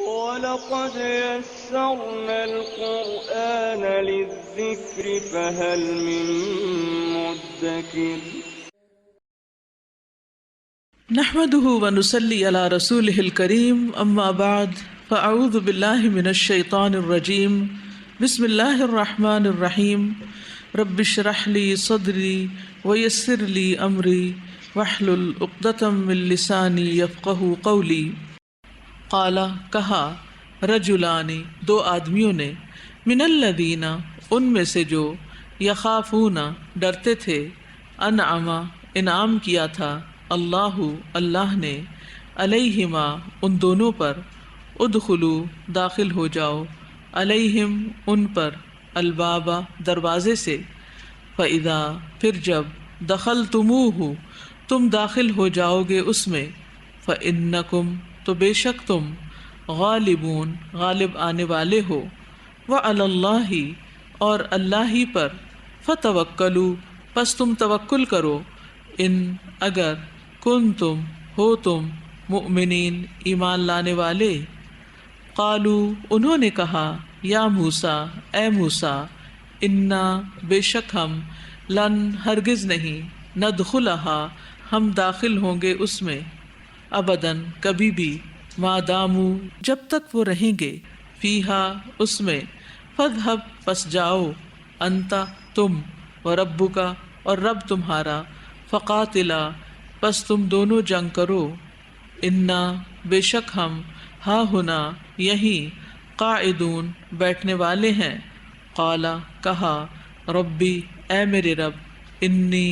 وَلَقَدْ يَسَّرْنَا الْقُرْآنَ لِلذِّكْرِ فَهَلْ مِن مُّدَّكِرٍ نحمده ونصلي على رسوله الكريم اما بعد فاعوذ بالله من الشيطان الرجيم بسم الله الرحمن الرحيم رب اشرح لي صدري ويسر لي امري واحلل عقدة من لساني يفقهوا قولي قال کہا رجلان دو آدمیوں نے من الذین ان میں سے جو یخافون ڈرتے تھے انعم انعام کیا تھا اللہ نے علیہما ان دونوں پر ادخلوا داخل ہو جاؤ علیہم ان پر الباب دروازے سے فاذا پھر جب دخلتموہ تم داخل ہو جاؤ گے اس میں فانکم تو بے شک تم غالبون غالب آنے والے ہو وعلی اللہ اور اللہ ہی پر فتوکلوا پس تم توکل کرو ان اگر کنتم ہو تم مؤمنین ایمان لانے والے قالو انہوں نے کہا یا موسیٰ اے موسیٰ انا بے شک ہم لن ہرگز نہیں ندخلہا ہم داخل ہوں گے اس میں ابداً کبھی بھی ما دامو جب تک وہ رہیں گے فیہا اس میں فاذہب پس جاؤ انتا تم وربک اور رب تمہارا فقاتلا پس تم دونوں جنگ کرو انا بے شک ہم ہا ہنا یہیں قاعدون بیٹھنے والے ہیں قالا کہا ربی اے میرے رب انی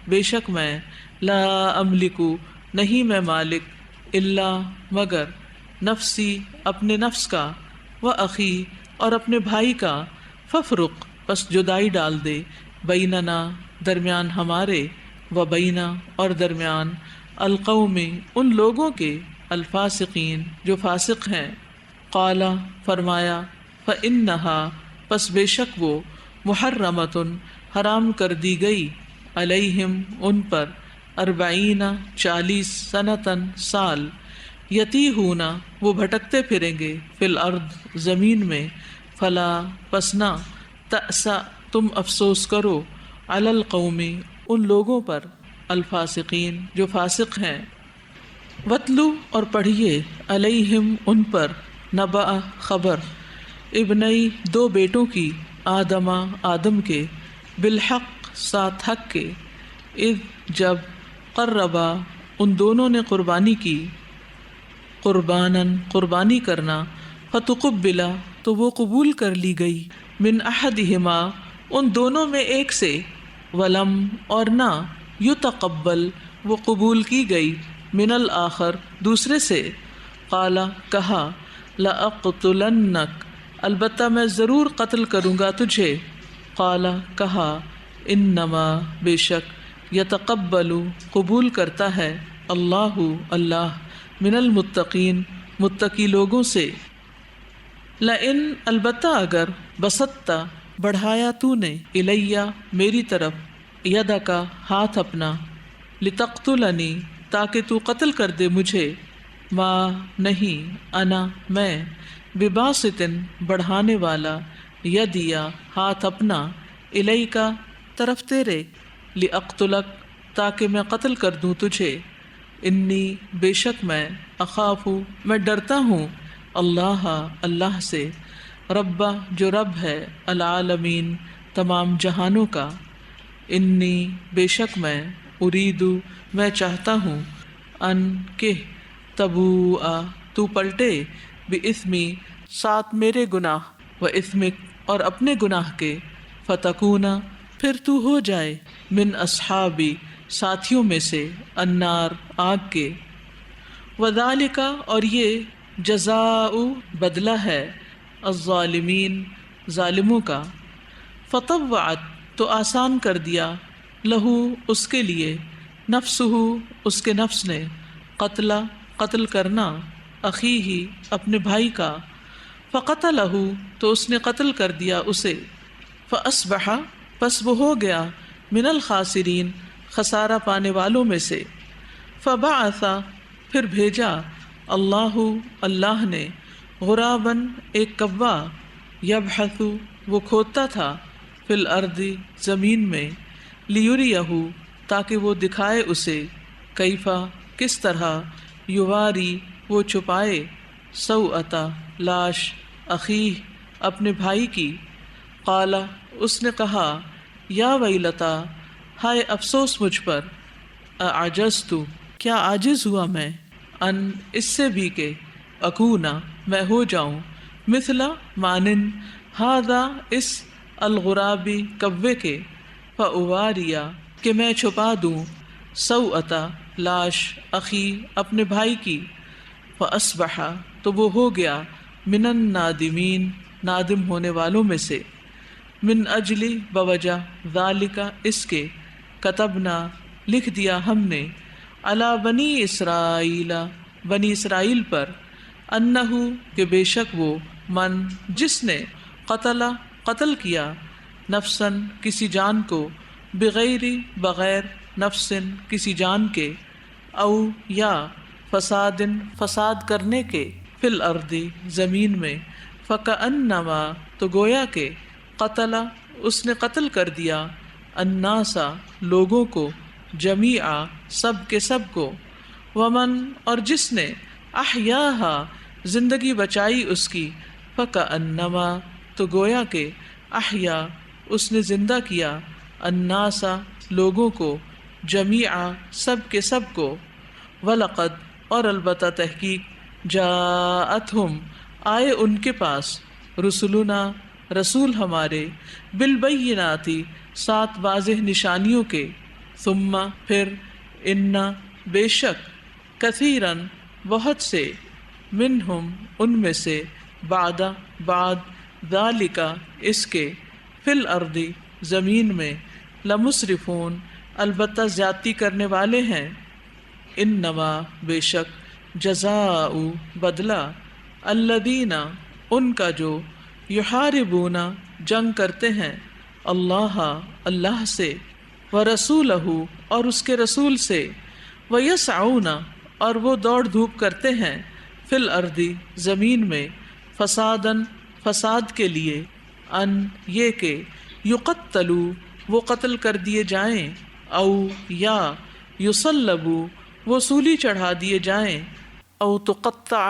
بے شک میں لا املکو نہیں میں مالک الا مگر نفسی اپنے نفس کا و اخی اور اپنے بھائی کا ففرق پس جدائی ڈال دے بیننا درمیان ہمارے و بینا اور درمیان القوم ان لوگوں کے الفاسقین جو فاسق ہیں قالا فرمایا فإنها پس بے شک وہ محرمۃ حرام کر دی گئی علیہم ان پر 40 سنتاً سال یتیہون وہ بھٹکتے پھریں گے فی الارض زمین میں فلا پسنا تأسا تم افسوس کرو علی القوم ان لوگوں پر الفاسقین جو فاسق ہیں وتلو اور پڑھیے علیہم ان پر نبأ خبر ابنئی دو بیٹوں کی آدم کے بالحق ساتھ حق کے اذ جب قربا ان دونوں نے قربانی کی قربانی کرنا فتقبلا تو وہ قبول کر لی گئی من احدہما ان دونوں میں ایک سے ولم اور نہ یتقبل وہ قبول کی گئی من الآخر دوسرے سے قالا کہا لأقتلنک البتہ میں ضرور قتل کروں گا تجھے قالا کہا انما بے شک یتقبل قبول کرتا ہے اللہ من المتقین متقی لوگوں سے لئن البتہ اگر بسطتا بڑھایا تو نے الیہ میری طرف یدا کا ہاتھ اپنا لتقتلنی تاکہ تو قتل کر دے مجھے ما نہیں انا میں بباسطن بڑھانے والا یدیا ہاتھ اپنا الیکا طرف تیرے لأقتلک تاکہ میں قتل کر دوں تجھے انی بے شک میں اخاف میں ڈرتا ہوں اللہ سے ربا جو رب ہے العالمین تمام جہانوں کا انی بے شک میں اریدو میں چاہتا ہوں ان کہ تبوء تو پلٹے باسمی ساتھ میرے گناہ و اسمک اور اپنے گناہ کے فتکونا پھر تو ہو جائے من اصحابی ساتھیوں میں سے النار آگ کے وذالک اور یہ جزاء بدلہ ہے الظالمین ظالموں کا فطوعت تو آسان کر دیا لہو اس کے لیے نفسہ اس کے نفس نے قتل کرنا اخی ہی اپنے بھائی کا فقتلہ تو اس نے قتل کر دیا اسے فاصبح پس وہ ہو گیا من الخاسرین خسارہ پانے والوں میں سے فبعث پھر بھیجا اللہ نے غراباً ایک کوا، یبحث وہ کھودتا تھا، فی الارض زمین میں، لیریہ تاکہ وہ دکھائے اسے، کیفا کس طرح، یواری وہ چھپائے، سوءتا لاش، اخیہ اپنے بھائی کی، قال اس نے کہا، یا ویلتا ہائے افسوس مجھ پر، اعجزت کیا عاجز ہوا میں، ان اس سے بھی کہ، اکونا میں ہو جاؤں، مثلا مانند، ہذا اس، الغرابی کوے کے، فاواریا کہ میں چھپا دوں، سوءتا لاش، اخی اپنے بھائی کی، فاصبح تو وہ ہو گیا، من النادمین نادم ہونے والوں میں سے، من اجلی بوجہ، ذالک اس کے، کتبنا لکھ دیا ہم نے، علی بنی اسرائیل بنی اسرائیل پر، انہو کہ بے شک وہ، من جس نے، قتل کیا، نفسن کسی جان کو، بغیر بغیر، نفسن کسی جان کے، او یا فساد کرنے کے، فی الارض زمین میں، فکأنما تو گویا کہ، قتل اس نے قتل کر دیا، الناسا لوگوں کو، جمیعا سب کے سب کو، ومن اور جس نے، احیاہا زندگی بچائی اس کی، فکأنما تو گویا کہ، احیا اس نے زندہ کیا، الناسا لوگوں کو، جمیعا سب کے سب کو، ولقد اور البتہ تحقیق، جاءتہم آئے ان کے پاس، رسولنا رسول ہمارے، بالبینات سات واضح نشانیوں کے، ثم پھر، ان بے شک، کثیرن بہت سے، منہم ان میں سے، بعد ذالک اس کے، فی الارض زمین میں، لمسرفون البتہ زیادتی کرنے والے ہیں، انما بے شک، جزاء بدلہ، الذین ان کا جو، یحاربون جنگ کرتے ہیں، اللہ سے، ورسولہ اور اس کے رسول سے، ویسعون اور وہ دوڑ دھوپ کرتے ہیں، فی الارض زمین میں، فسادن فساد کے لیے، ان یہ کہ، یقتلوا وہ قتل کر دیے جائیں، او یا یصلبوا وہ سولی چڑھا دیے جائیں، او تقطع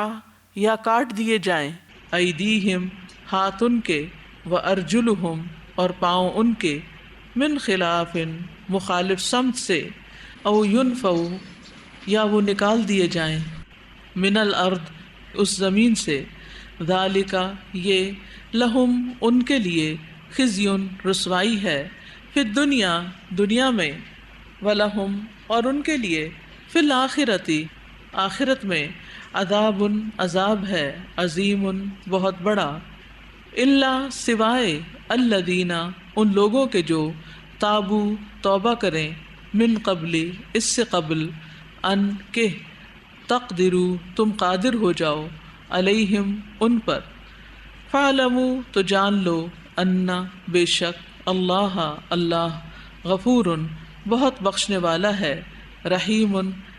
یا کاٹ دیے جائیں، ایدیہم ہاتھ ان کے، وارجلہم اور پاؤں ان کے، من خلاف مخالف سمت سے، او ینفوا یا وہ نکال دیے جائیں، من الارض اس زمین سے، ذالک یہ، لہم ان کے لیے، خزی رسوائی ہے، فی الدنیا دنیا میں، ولہم اور ان کے لیے، فی الآخرۃ آخرت میں، عذاب عذاب ہے، عظیم بہت بڑا، الا سوائے، الذین ان لوگوں کے جو، تابو توبہ کریں، من قبل اس سے قبل، ان کہ، تقدرو تم قادر ہو جاؤ، علیہم ان پر، فاعلموا تو جان لو، انا بے شک، اللہ غفور بہت بخشنے والا ہے، رحیم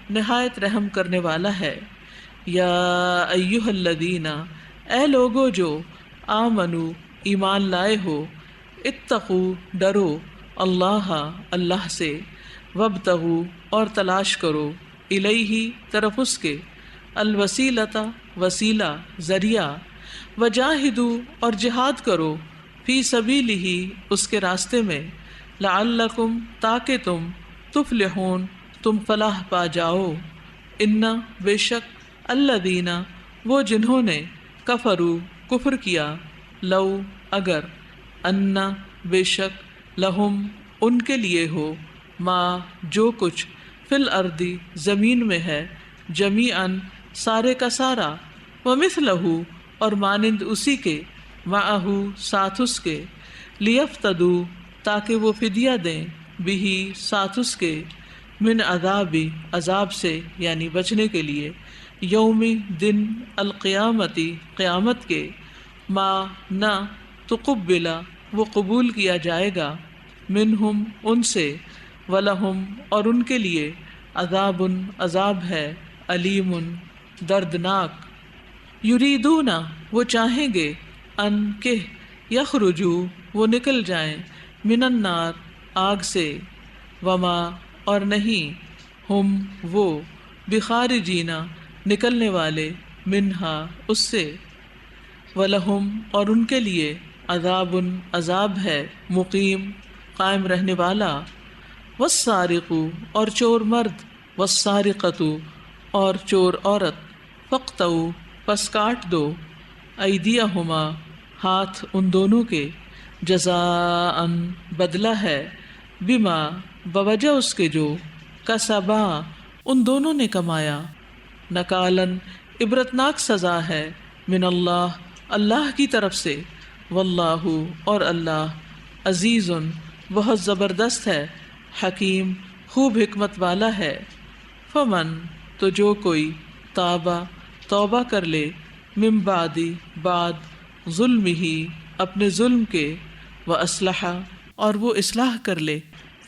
نہایت رحم کرنے والا ہے، یا ایہا الذین اے لوگو جو، آمنو ایمان لائے ہو، اتقو ڈرو، اللہ سے، وابتغوا اور تلاش کرو، الیہ طرف اس کے، الوسیلۃ وسیلہ ذریعہ، وجاہدوا اور جہاد کرو، فی سبیلہ اس کے راستے میں، لعلکم تاکہ تم، تفلحون تم فلاح پا جاؤ، ان بے شک، الذین وہ جنہوں نے، کفروا کفر کیا، لو اگر، ان بے شک، لہم ان کے لیے ہو، ما جو کچھ، فی الارض زمین میں ہے، جمیعاً سارے کا سارا، ومثلہ اور مانند اسی کے، معہ ساتھ اس کے، لیفتدوا تاکہ وہ فدیہ دیں، بہ ساتھ اس کے، من عذاب سے یعنی بچنے کے لیے، یوم دن، القیامتی قیامت کے، ما نہ، تقبل وہ قبول کیا جائے گا، منہم ان سے، ولہم اور ان کے لیے، عذاب عذاب ہے، علیم دردناک، یریدون وہ چاہیں گے، ان کہ یخرجو وہ نکل جائیں، من النار آگ سے، وما اور نہیں، ہم وہ، بخارجین نکلنے والے، منہا اس سے، ولہم اور ان کے لیے، عذاب عذاب ہے، مقیم قائم رہنے والا، والسارق اور چور مرد، والسارقۃ اور چور عورت، فاقطعوا پس کاٹ دو، ایدیہما ہاتھ ان دونوں کے، جزاء بدلہ ہے، بما بوجہ اس کے جو، کسبا ان دونوں نے کمایا، نکالن عبرتناک سزا ہے، من اللہ اللہ کی طرف سے، واللہ اور اللہ، عزیز بہت زبردست ہے، حکیم خوب حکمت والا ہے، فمن تو جو کوئی، تابا توبہ کر لے، من بعد ظلم ہی اپنے ظلم کے، واصلح اور وہ اصلاح کر لے،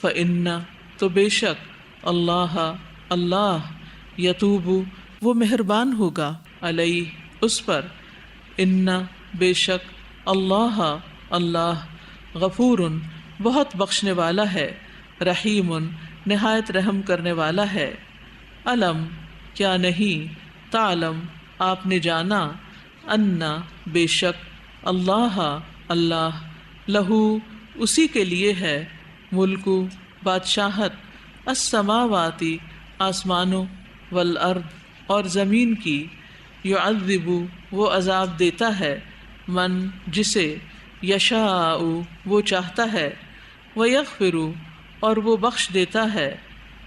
فإن تو بے شک، اللہ اللہ، یتوب وہ مہربان ہوگا، علیہ اس پر، ان بے شک، اللہ اللہ، غفور بہت بخشنے والا ہے، رحیم نہایت رحم کرنے والا ہے، علم کیا نہیں، تعلم آپ نے جانا، انا بے شک، اللہ اللہ، لہو اسی کے لیے ہے، ملک بادشاہت، السماواتی آسمانوں، والارض اور زمین کی، یعذب وہ عذاب دیتا ہے، من جسے، یشاء وہ چاہتا ہے، ویغفر اور وہ بخش دیتا ہے،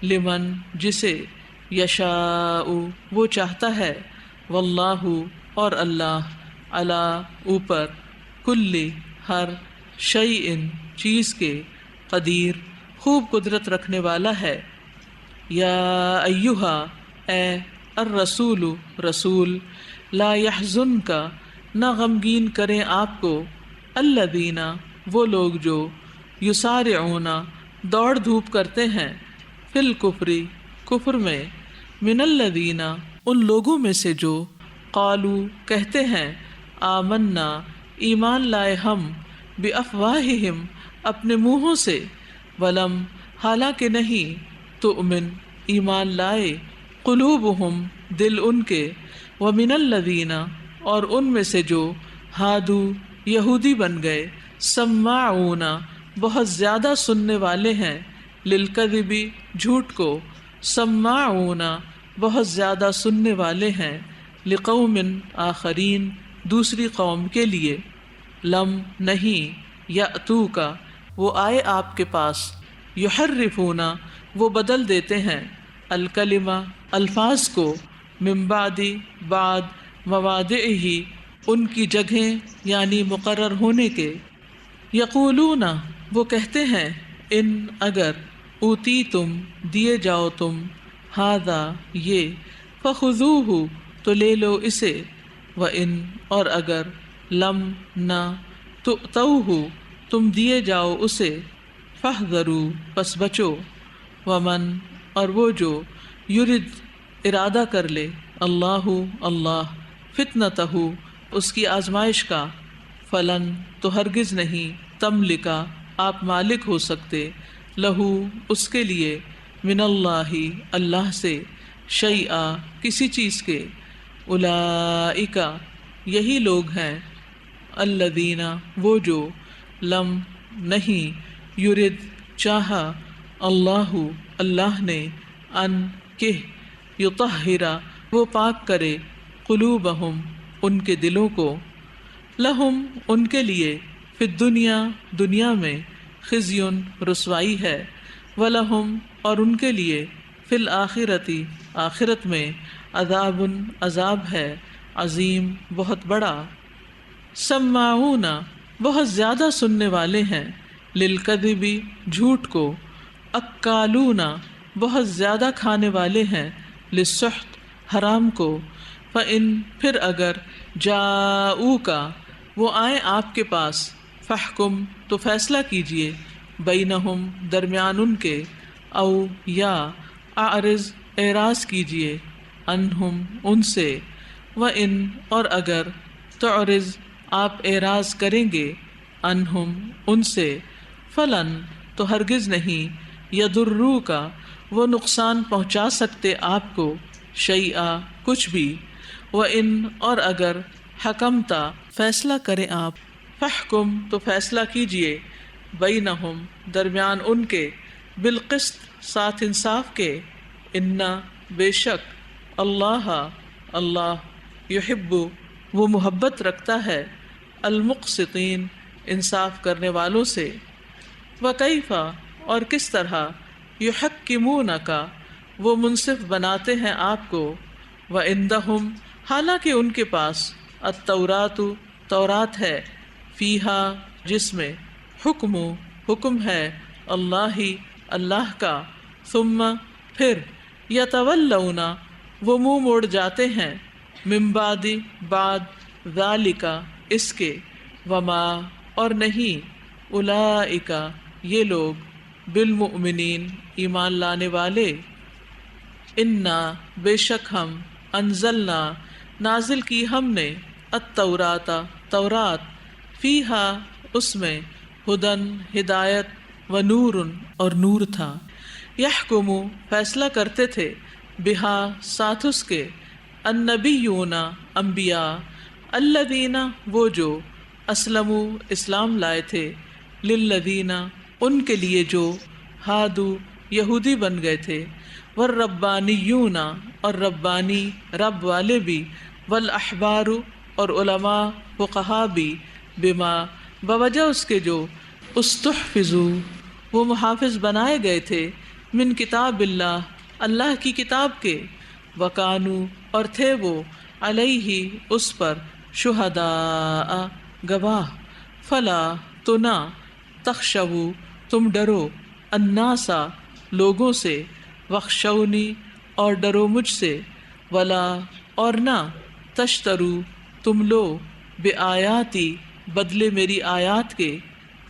لمن جسے، یشاء وہ چاہتا ہے، واللہ اور اللہ، علی اوپر، کل ہر، شیء چیز کے، قدیر خوب قدرت رکھنے والا ہے، یا ایہا اے الرسول رسول، لا یحزنک نہ غمگین کریں آپ کو، الذین وہ لوگ جو، یسارعون دوڑ دھوپ کرتے ہیں، فی الکفر کفر میں، من الذین ان لوگوں میں سے جو، قالو کہتے ہیں، آمنا ایمان لائے ہم، بافواہہم اپنے منہوں سے، ولم حالانکہ نہیں، تؤمن ایمان لائے، قلوبہم دل ان کے، ومن الذین اور ان میں سے جو، ہادو یہودی بن گئے، سماعون بہت زیادہ سننے والے ہیں، للکذب جھوٹ کو، سماعون بہت زیادہ سننے والے ہیں، لقوم آخرین دوسری قوم کے لیے، لم نہیں، یأتوک وہ آئے آپ کے پاس، یحرفون وہ بدل دیتے ہیں، الکلمہ الفاظ کو، من بعد مواضعہ ان کی جگہیں یعنی مقرر ہونے کے، یقولون وہ کہتے ہیں، ان اگر، اوتی تم دیے جاؤ تم، ھذا یہ، فخذوہ تو لے لو اسے، وان اور اگر، لم نہ، تؤتوہ تم دیے جاؤ اسے، فاحذروا پس بچو، ومن اور وہ جو، یرد ارادہ کر لے، اللہ اللہ، فتنتہ اس کی آزمائش کا، فلن تو ہرگز نہیں، تملکا آپ مالک ہو سکتے، لہو اس کے لیے، من اللہ اللہ سے، شیئا کسی چیز کے، اولئک یہی لوگ ہیں، الذین وہ جو، لم نہیں، یرد چاہا، اللہ اللہ نے، ان کہ، یطہر وہ پاک کرے، قلوبہم ان کے دلوں کو، لہم ان کے لیے، فی الدنیا دنیا میں، خزی رسوائی ہے، ولہم اور ان کے لیے، فی الآخرۃ آخرت میں، عذاب عذاب ہے، عظیم بہت بڑا، سماعون بہت زیادہ سننے والے ہیں، للکذب جھوٹ کو، اکالون بہت زیادہ کھانے والے ہیں، للسحت حرام کو، فإن پھر اگر، جاؤوک وہ آئیں آپ کے پاس، فاحکم تو فیصلہ کیجئے، بینہم درمیان ان کے، او یا، اعرض اعراض کیجئے، عنہم ان سے، وَإِن اور اگر تعرض آپ اعراض کریں گے عنہم ان سے فلن تو ہرگز نہیں یضروک وہ نقصان پہنچا سکتے آپ کو شیئا کچھ بھی وَإِن اور اگر حکمتا فیصلہ کریں آپ فحکم تو فیصلہ کیجئے بینہم درمیان ان کے بالقسط ساتھ انصاف کے انا بے شک اللہ اللہ یحب وہ محبت رکھتا ہے المقسطین انصاف کرنے والوں سے وکیف اور کس طرح یحکمونک وہ منصف بناتے ہیں آپ کو وعندہم حالانکہ ان کے پاس التورات تورات ہے فیہا جس میں حکم ہے اللہ کا ثم پھر یتولون وہ منہ موڑ جاتے ہیں من بعد ذالک اس کے وما اور نہیں اولئک یہ لوگ بالمؤمنین ایمان لانے والے انا بے شک ہم انزلنا نازل کی ہم نے التورات تورات فیہا اس میں ہدن ہدایت و نور اور نور تھا یحکم فیصلہ کرتے تھے بہا ساتھ اس کے النبیون انبیاء الذین وہ جو اسلموا اسلام لائے تھے للذین ان کے لیے جو ہادو یہودی بن گئے تھے والربانیون اور ربانی رب والے بھی والاحبار اور علماء فقہا بھی بما بوجہ اس کے جو استحفظوا وہ محافظ بنائے گئے تھے من کتاب اللہ کی کتاب کے وکانو اور تھے وہ علیہ اس پر شہداء گواہ فلا تو نہ تخشوا تم ڈرو الناسا لوگوں سے وخشونی اور ڈرو مجھ سے ولا اور نہ تشترو تم لو بآیاتی بدلے میری آیات کے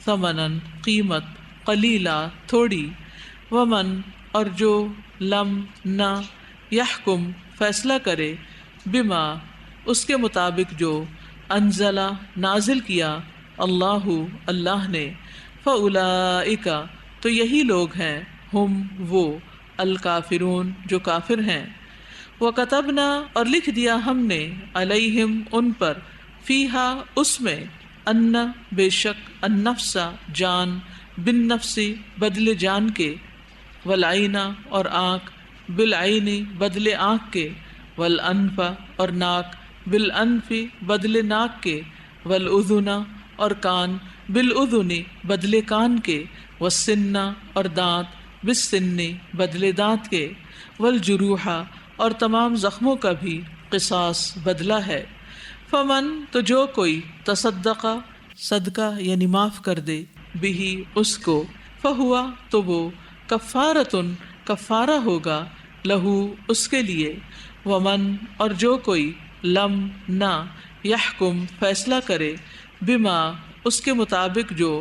ثمنن قیمت قلیلا تھوڑی ومن اور جو لم نہ یحکم فیصلہ کرے بما اس کے مطابق جو انزلہ نازل کیا اللہ نے فاولئک تو یہی لوگ ہیں ہم وہ الکافرون جو کافر ہیں وکتبنا اور لکھ دیا ہم نے علیہم ان پر فیہا اس میں ان بے شک النفس جان بالنفس بدلے جان کے والعین اور آنکھ بالعین بدلے آنکھ کے والانف اور ناک بالانف بدلے ناک کے والاذن اور کان بالاذن بدلے کان کے والسن اور دانت بالسن بدلے دانت کے والجروح اور تمام زخموں کا بھی قصاص بدلہ ہے فمن تو جو کوئی تصدق صدقہ یعنی معاف کر دے بھی اس کو فہوا تو وہ کفارتن کفارہ ہوگا لہو اس کے لیے ومن اور جو کوئی لم نہ یحکم فیصلہ کرے بما اس کے مطابق جو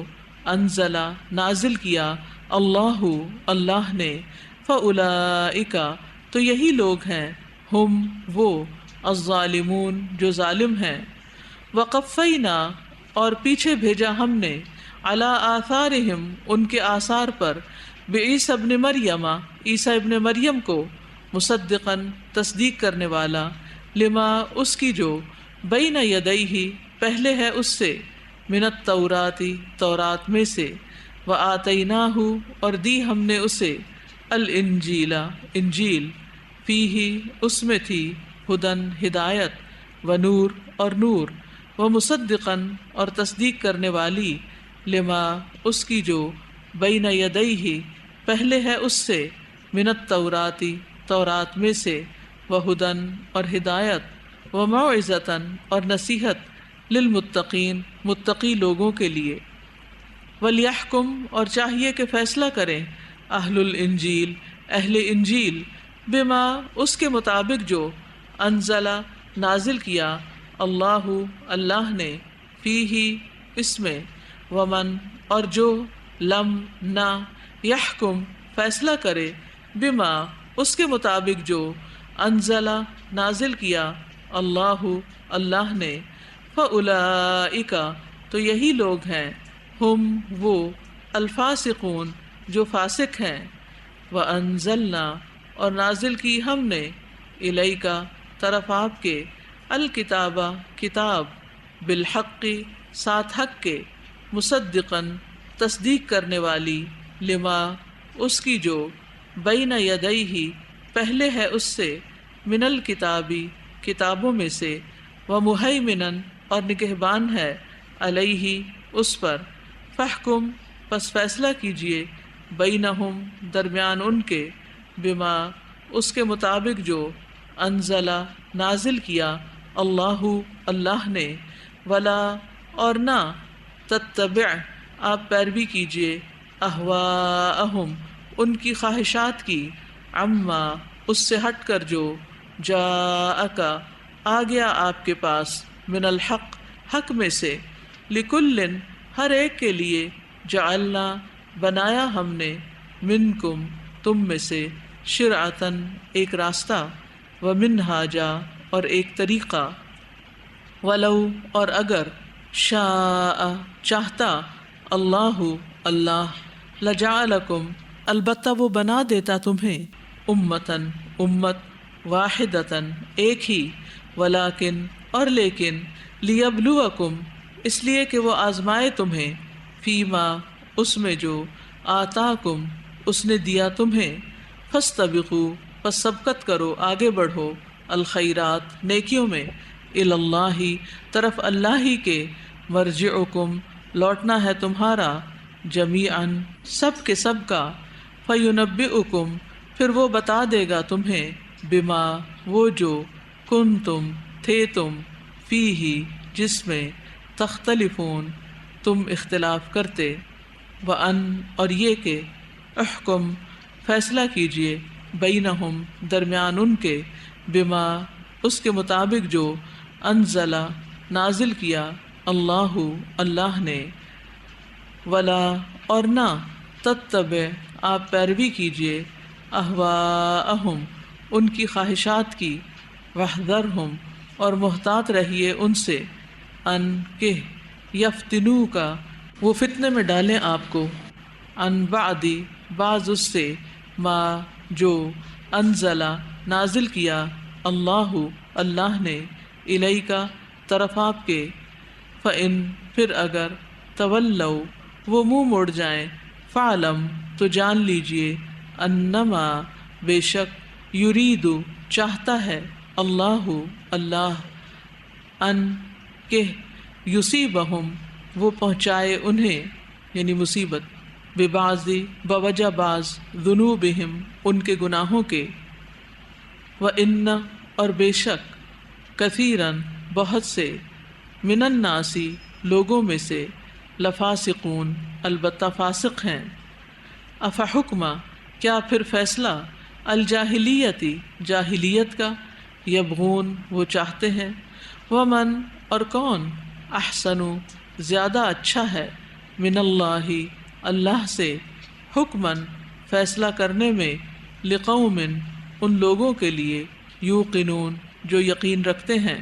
انزلہ نازل کیا اللہ نے فاولئک تو یہی لوگ ہیں ہم وہ الظالمون جو ظالم ہیں وقفینا اور پیچھے بھیجا ہم نے علی آثارہم ان کے آثار پر بعیسیٰ ابن مریم عیسیٰ ابن مریم کو مصدقاً تصدیق کرنے والا لما اس کی جو بین یدیہ پہلے ہے اس سے من التورات تورات میں سے وآتیناہ اور دی ہم نے اسے الانجیل انجیل فیہ اس میں تھی ہدن ہدایت و نور اور نور و مصدقاً اور تصدیق کرنے والی لما اس کی جو بین یدیہ پہلے ہے اس سے من التورات تورات میں سے وہدن اور ہدایت و موعظۃً اور نصیحت للمتقین متقی لوگوں کے لیے ولیحکم اور چاہیے کہ فیصلہ کریں اہل الانجیل اہل انجیل بما اس کے مطابق جو انزلہ نازل کیا اللہ نے فیہ اس میں ومن اور جو لم نہ یحکم فیصلہ کرے بما اس کے مطابق جو انزلہ نازل کیا اللہ اللہ نے، فَأُولَئِکَ تو یہی لوگ ہیں، ہم وہ، الفاسقون جو فاسق ہیں، وَأَنزَلْنَا اور نازل کی ہم نے، الیک طرف آپ کے، الکتاب کتاب، بالحق ساتھ حق کے، مصدقاً تصدیق کرنے والی، لما اس کی جو، بین یدیہ پہلے ہے اس سے، من الکتابی کتابوں میں سے، ومہیمناً اور نگہبان ہے، علیہ اس پر، فاحکم پس فیصلہ کیجئے، بینہم درمیان ان کے، بما اس کے مطابق جو، انزلہ نازل کیا، اللہ اللہ نے، ولا اور نہ، تتبع آپ پیروی کیجئے، اہواءہم ان کی خواہشات کی، عما اس سے ہٹ کر جو، جاءک آ گیا آپ کے پاس، من الحق حق میں سے، لکل ہر ایک کے لیے، جعلنا بنایا ہم نے، منکم تم میں سے، شرعتاً ایک راستہ، ومنہاجا اور ایک طریقہ، ولو اور اگر، شاء چاہتا، اللہ اللہ، لجعلکم البتہ وہ بنا دیتا تمہیں، امتاً امت، واحدتاً ایک ہی، ولیکن اور لیکن، لیبلوکم اس لیے کہ وہ آزمائے تمہیں، فیما اس میں جو، آتاکم اس نے دیا تمہیں، فاستبقوا پس سبقت کرو آگے بڑھو، الخیرات نیکیوں میں، اللہ طرف اللہ ہی کے، مرجعکم لوٹنا ہے تمہارا، جمیعاً سب کے سب کا، فینبئکم پھر وہ بتا دے گا تمہیں، بما وہ جو، کنتم تھے تم، فیہ جس میں، تختلفون تم اختلاف کرتے، وان اور یہ کہ، احکم فیصلہ کیجئے، بینہم درمیان ان کے، بما اس کے مطابق جو، انزلہ نازل کیا، اللہ اللہ نے، ولا اور نہ، تتبع آپ پیروی کیجئے، اہواءہم ان کی خواہشات کی، واحذرہم اور محتاط رہیے ان سے، ان کہ، یفتنوک وہ فتنے میں ڈالیں آپ کو، ان بعد بعض اس سے، ما جو، انزلہ نازل کیا، اللہ اللہ نے، الیک طرف آپ کے، فإن پھر اگر، تولوا وہ منہ موڑ جائیں، فاعلم تو جان لیجئے، انما بے شک، یرید چاہتا ہے، اللہ اللہ، ان کہ، یصیبہم وہ پہنچائے انہیں یعنی مصیبت، ببعض بوجہ بعض، ذنوبہم ان کے گناہوں کے، وَإِنَّ اور بے شک، کثیراً بہت سے، من الناس لوگوں میں سے، لفاسقون البتہ فاسق ہیں، افحکما کیا پھر فیصلہ، الجاہلیتی جاہلیت کا، یبغون وہ چاہتے ہیں، ومن اور کون، احسن زیادہ اچھا ہے، من اللہ اللہ سے، حکمن فیصلہ کرنے میں، لقوم ان لوگوں کے لیے، یوقنون جو یقین رکھتے ہیں،